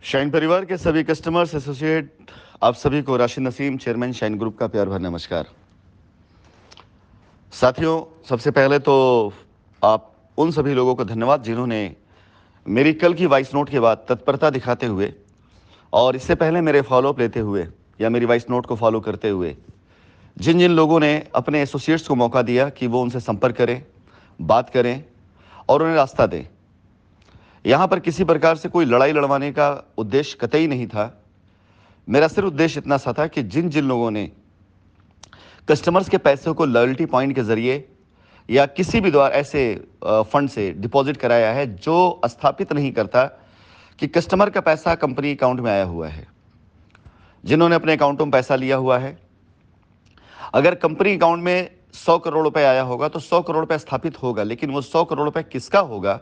Shine परिवार के सभी कस्टमर्स एसोसिएट आप सभी को Rashid Naseem chairman shine group का प्यार भरा नमस्कार। साथियों, सबसे पहले तो आप उन सभी लोगों को धन्यवाद जिन्होंने मेरी कल की वॉइस नोट के बाद तत्परता दिखाते हुए और इससे पहले मेरे फॉलोअप लेते हुए या मेरी वॉइस नोट को फॉलो करते हुए जिन जिन लोगों ने अपने एसोसिएट्स को मौका दिया कि वो उनसे संपर्क करें, बात करें और उन्हें रास्ता दें। यहाँ पर किसी प्रकार से कोई लड़ाई लड़वाने का उद्देश्य कतई नहीं था। मेरा सिर्फ उद्देश्य इतना सा था कि जिन जिन लोगों ने कस्टमर्स के पैसे को लॉयल्टी पॉइंट के जरिए या किसी भी द्वारा ऐसे फंड से डिपॉजिट कराया है जो स्थापित नहीं करता कि कस्टमर का पैसा कंपनी अकाउंट में आया हुआ है, जिन्होंने अपने अकाउंटों में पैसा लिया हुआ है, अगर कंपनी अकाउंट में 100 करोड़ रुपए आया होगा तो 100 करोड़ रुपए स्थापित होगा, लेकिन वो 100 करोड़ रुपए किसका होगा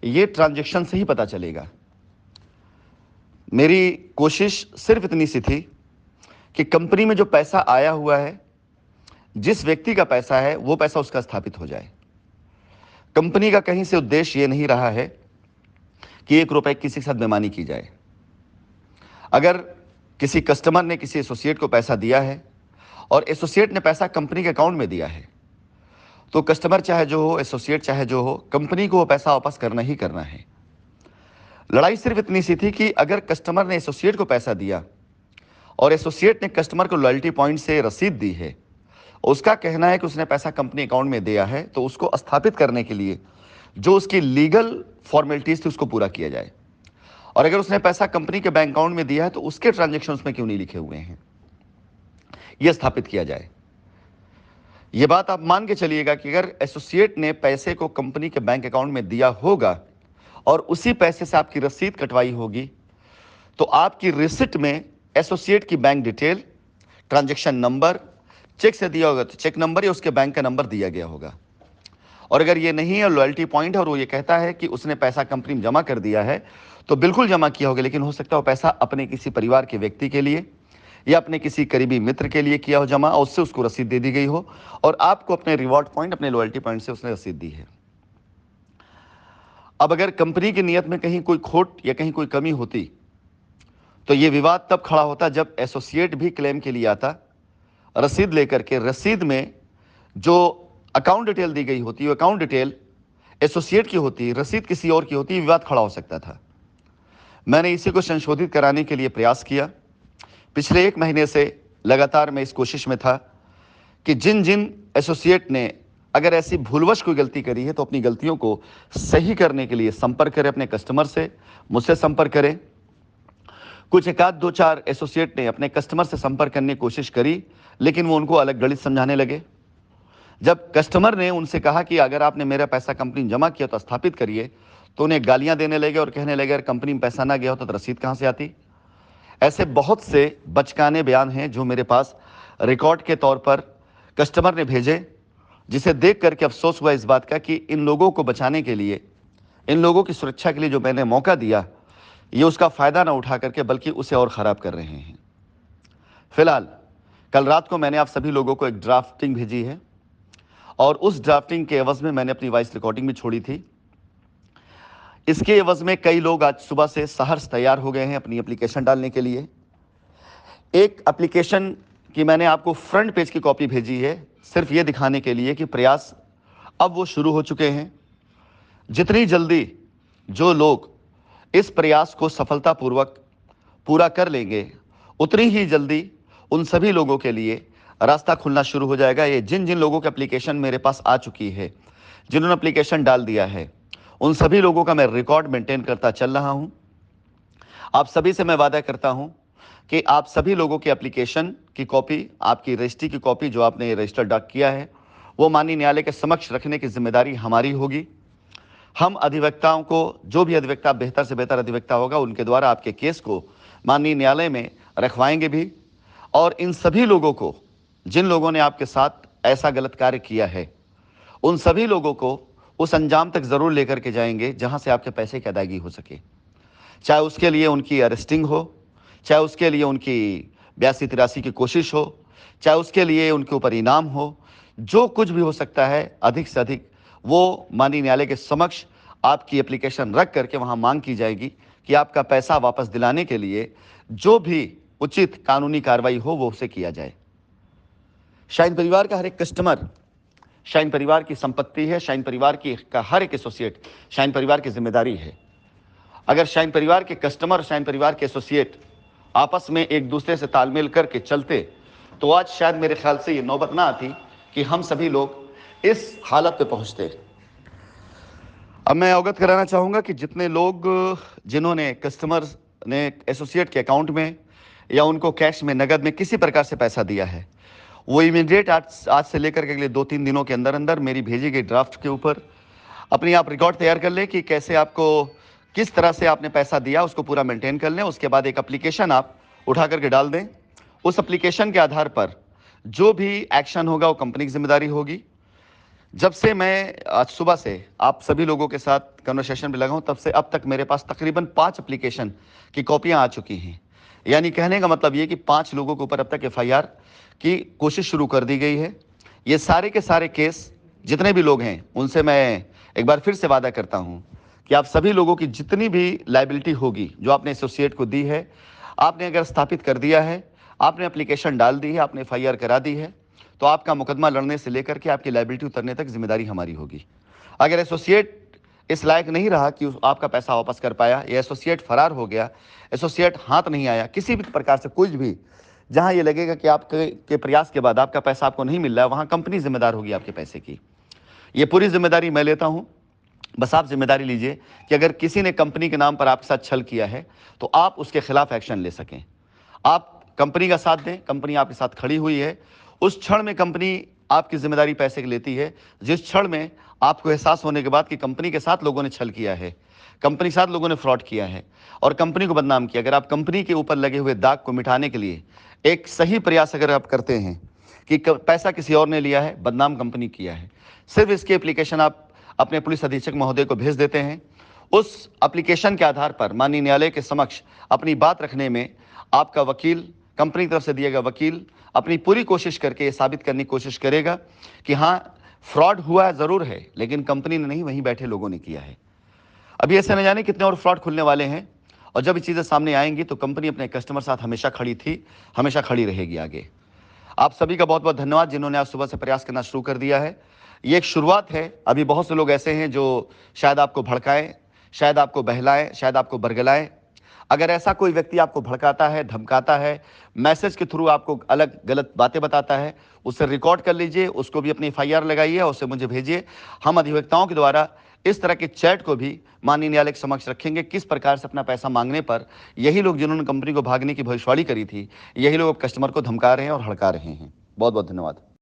ये ट्रांजैक्शन से ही पता चलेगा। मेरी कोशिश सिर्फ इतनी सी थी कि कंपनी में जो पैसा आया हुआ है, जिस व्यक्ति का पैसा है, वो पैसा उसका स्थापित हो जाए। कंपनी का कहीं से उद्देश्य ये नहीं रहा है कि 1 रुपए किसी के साथ बेईमानी की जाए। अगर किसी कस्टमर ने किसी एसोसिएट को पैसा दिया है और एसोसिएट ने पैसा कंपनी के अकाउंट में दिया है, तो कस्टमर चाहे जो हो, एसोसिएट चाहे जो हो, कंपनी को वो पैसा वापस करना ही करना है। लड़ाई सिर्फ इतनी सी थी कि अगर कस्टमर ने एसोसिएट को पैसा दिया और एसोसिएट ने कस्टमर को लॉयल्टी पॉइंट से रसीद दी है, उसका कहना है कि उसने पैसा कंपनी अकाउंट में दिया है, तो उसको स्थापित करने के लिए जो उसकी लीगल फॉर्मेलिटीज थी उसको पूरा किया जाए। और अगर उसने पैसा कंपनी के बैंक अकाउंट में दिया है तो उसके ट्रांजेक्शन में क्यों नहीं लिखे हुए हैं, यह स्थापित किया जाए। यह बात आप मान के चलिएगा कि अगर एसोसिएट ने पैसे को कंपनी के बैंक अकाउंट में दिया होगा और उसी पैसे से आपकी रसीद कटवाई होगी, तो आपकी रिसिप्ट में एसोसिएट की bank detail, transaction number, cheque से दिया होगा तो चेक नंबर या उसके बैंक का नंबर दिया गया होगा। और अगर ये नहीं है, लॉयल्टी पॉइंट है और वो ये कहता है कि उसने पैसा कंपनी में जमा कर दिया है, तो बिल्कुल जमा किया होगा, लेकिन हो सकता है वो पैसा अपने किसी परिवार के व्यक्ति के लिए या अपने किसी करीबी मित्र के लिए किया हो जमा, और उससे उसको रसीद दे दी गई हो और आपको अपने रिवॉर्ड पॉइंट, अपने लॉयल्टी पॉइंट से उसने रसीद दी है। अब अगर कंपनी की नीयत में कहीं कोई खोट या कहीं कोई कमी होती तो ये विवाद तब खड़ा होता जब एसोसिएट भी क्लेम के लिए आता रसीद लेकर के। रसीद में जो अकाउंट डिटेल दी गई होती है, वो अकाउंट डिटेल एसोसिएट की होती, रसीद किसी और की होती, विवाद खड़ा हो सकता था। मैंने इसी को संशोधित कराने के लिए प्रयास किया। पिछले 1 महीने से लगातार मैं इस कोशिश में था कि जिन जिन एसोसिएट ने अगर ऐसी भूलवश कोई गलती करी है तो अपनी गलतियों को सही करने के लिए संपर्क करें अपने कस्टमर से, मुझसे संपर्क करें। कुछ 1-2-4 एसोसिएट ने अपने कस्टमर से संपर्क करने की कोशिश करी, लेकिन वो उनको अलग गणित समझाने लगे। जब कस्टमर ने उनसे कहा कि अगर आपने मेरा पैसा कंपनी में जमा किया तो स्थापित करिए, तो उन्हें गालियां देने लगे और कहने लगे अगर कंपनी में पैसा ना गया होता तो रसीद कहां से आती। ऐसे बहुत से बचकाने बयान हैं जो मेरे पास रिकॉर्ड के तौर पर कस्टमर ने भेजे, जिसे देख करके अफसोस हुआ इस बात का कि इन लोगों को बचाने के लिए, इन लोगों की सुरक्षा के लिए जो मैंने मौका दिया, ये उसका फ़ायदा ना उठा करके बल्कि उसे और ख़राब कर रहे हैं। फिलहाल कल रात को मैंने आप सभी लोगों को एक ड्राफ्टिंग भेजी है और उस ड्राफ्टिंग के एवज में मैंने अपनी वॉइस रिकॉर्डिंग भी छोड़ी थी। इसके एवज में कई लोग आज सुबह से सहर्ष तैयार हो गए हैं अपनी एप्लीकेशन डालने के लिए। एक एप्लीकेशन की मैंने आपको फ्रंट पेज की कॉपी भेजी है, सिर्फ ये दिखाने के लिए कि प्रयास अब वो शुरू हो चुके हैं। जितनी जल्दी जो लोग इस प्रयास को सफलतापूर्वक पूरा कर लेंगे, उतनी ही जल्दी उन सभी लोगों के लिए रास्ता खुलना शुरू हो जाएगा। ये जिन जिन लोगों की एप्लीकेशन मेरे पास आ चुकी है, जिन्होंने एप्लीकेशन डाल दिया है, उन सभी लोगों का मैं रिकॉर्ड मेंटेन करता चल रहा हूं। आप सभी से मैं वादा करता हूं कि आप सभी लोगों की एप्लीकेशन की कॉपी, आपकी रजिस्ट्री की कॉपी जो आपने रजिस्टर डाक किया है, वो माननीय न्यायालय के समक्ष रखने की जिम्मेदारी हमारी होगी। हम अधिवक्ताओं को, जो भी अधिवक्ता बेहतर से बेहतर अधिवक्ता होगा, उनके द्वारा आपके केस को माननीय न्यायालय में रखवाएंगे भी। और इन सभी लोगों को, जिन लोगों ने आपके साथ ऐसा गलत कार्य किया है, उन सभी लोगों को उस अंजाम तक जरूर लेकर के जाएंगे जहां से आपके पैसे की अदायगी हो सके। चाहे उसके लिए उनकी अरेस्टिंग हो, चाहे उसके लिए उनकी 82-83 की कोशिश हो, चाहे उसके लिए उनके ऊपर इनाम हो, जो कुछ भी हो सकता है, अधिक से अधिक वो माननीय न्यायालय के समक्ष आपकी एप्लीकेशन रख करके वहां मांग की जाएगी कि आपका पैसा वापस दिलाने के लिए जो भी उचित कानूनी कार्रवाई हो वो उसे किया जाए। शाइन परिवार का हर एक कस्टमर शाइन परिवार की संपत्ति है, शाइन परिवार की का हर एक एसोसिएट शाइन परिवार की जिम्मेदारी है। अगर शाइन परिवार के कस्टमर और शाइन परिवार के एसोसिएट आपस में एक दूसरे से तालमेल करके चलते तो आज शायद मेरे ख्याल से ये नौबत ना आती कि हम सभी लोग इस हालत पे पहुंचते। अब मैं अवगत कराना चाहूंगा कि जितने लोग जिन्होंने कस्टमर्स ने एसोसिएट के अकाउंट में या उनको कैश में नगद में किसी प्रकार से पैसा दिया है, वो इमीडिएट आज से लेकर के अगले 2-3 दिनों के अंदर अंदर मेरी भेजी गई ड्राफ्ट के ऊपर अपनी आप रिकॉर्ड तैयार कर लें कि कैसे आपको किस तरह से आपने पैसा दिया, उसको पूरा मेंटेन कर लें। उसके बाद एक एप्लीकेशन आप उठा करके डाल दें। उस एप्लीकेशन के आधार पर जो भी एक्शन होगा वो कंपनी की जिम्मेदारी होगी। जब से मैं आज सुबह से आप सभी लोगों के साथ कन्वर्सेशन में लगा हूं तब से अब तक मेरे पास तकरीबन 5 एप्लीकेशन की कॉपियां आ चुकी हैं। यानी कहने का मतलब ये कि 5 लोगों के ऊपर अब तक एफआईआर की कोशिश शुरू कर दी गई है। ये सारे के सारे केस जितने भी लोग हैं उनसे मैं एक बार फिर से वादा करता हूं कि आप सभी लोगों की जितनी भी लायबिलिटी होगी जो आपने एसोसिएट को दी है, आपने अगर स्थापित कर दिया है, आपने एप्लीकेशन डाल दी है, आपने एफआईआर करा दी है, तो आपका मुकदमा लड़ने से लेकर के आपकी लायबिलिटी उतरने तक जिम्मेदारी हमारी होगी। अगर एसोसिएट इस लायक नहीं रहा कि आपका पैसा वापस कर पाया, या एसोसिएट फरार हो गया, एसोसिएट हाथ नहीं आया, किसी भी प्रकार से कुछ भी जहां ये लगेगा कि आपके प्रयास के बाद आपका पैसा आपको नहीं मिल रहा है, वहां कंपनी जिम्मेदार होगी आपके पैसे की। ये पूरी जिम्मेदारी मैं लेता हूं। बस आप जिम्मेदारी लीजिए कि अगर किसी ने कंपनी के नाम पर आपके साथ छल किया है तो आप उसके खिलाफ एक्शन ले सकें। आप कंपनी का साथ दें, कंपनी आपके साथ खड़ी हुई है। उस क्षण में कंपनी आपकी जिम्मेदारी पैसे की लेती है जिस क्षण में आपको एहसास होने के बाद कि कंपनी के साथ लोगों ने छल किया है, कंपनी के साथ लोगों ने फ्रॉड किया है और कंपनी को बदनाम किया। अगर आप कंपनी के ऊपर लगे हुए दाग को मिटाने के लिए एक सही प्रयास अगर आप करते हैं कि पैसा किसी और ने लिया है, बदनाम कंपनी किया है, सिर्फ इसकी एप्लीकेशन आप अपने पुलिस अधीक्षक महोदय को भेज देते हैं। उस एप्लीकेशन के आधार पर माननीय न्यायालय के समक्ष अपनी बात रखने में आपका वकील, कंपनी की तरफ से दिया गया वकील अपनी पूरी कोशिश करके ये साबित करने की कोशिश करेगा कि हाँ, फ्रॉड हुआ जरूर है लेकिन कंपनी ने नहीं, वहीं बैठे लोगों ने किया है। अभी ऐसे न जाने कितने और फ्रॉड खुलने वाले हैं और जब ये चीज़ें सामने आएंगी तो कंपनी अपने कस्टमर साथ हमेशा खड़ी थी, हमेशा खड़ी रहेगी आगे। आप सभी का बहुत बहुत धन्यवाद जिन्होंने आज सुबह से प्रयास करना शुरू कर दिया है। ये एक शुरुआत है। अभी बहुत से लोग ऐसे हैं जो शायद आपको भड़काएं, शायद आपको बहलाएं, शायद आपको बरगलाएं। अगर ऐसा कोई व्यक्ति आपको भड़काता है, धमकाता है, मैसेज के थ्रू आपको अलग गलत बातें बताता है, उससे रिकॉर्ड कर लीजिए, उसको भी अपनी एफआईआर लगाइए और उसे मुझे भेजिए। हम अधिवक्ताओं के द्वारा इस तरह के चैट को भी माननीय न्यायालय के समक्ष रखेंगे। किस प्रकार से अपना पैसा मांगने पर यही लोग जिन्होंने कंपनी को भागने की भविष्यवाणी करी थी, यही लोग अब कस्टमर को धमका रहे हैं और हड़का रहे हैं। बहुत बहुत धन्यवाद।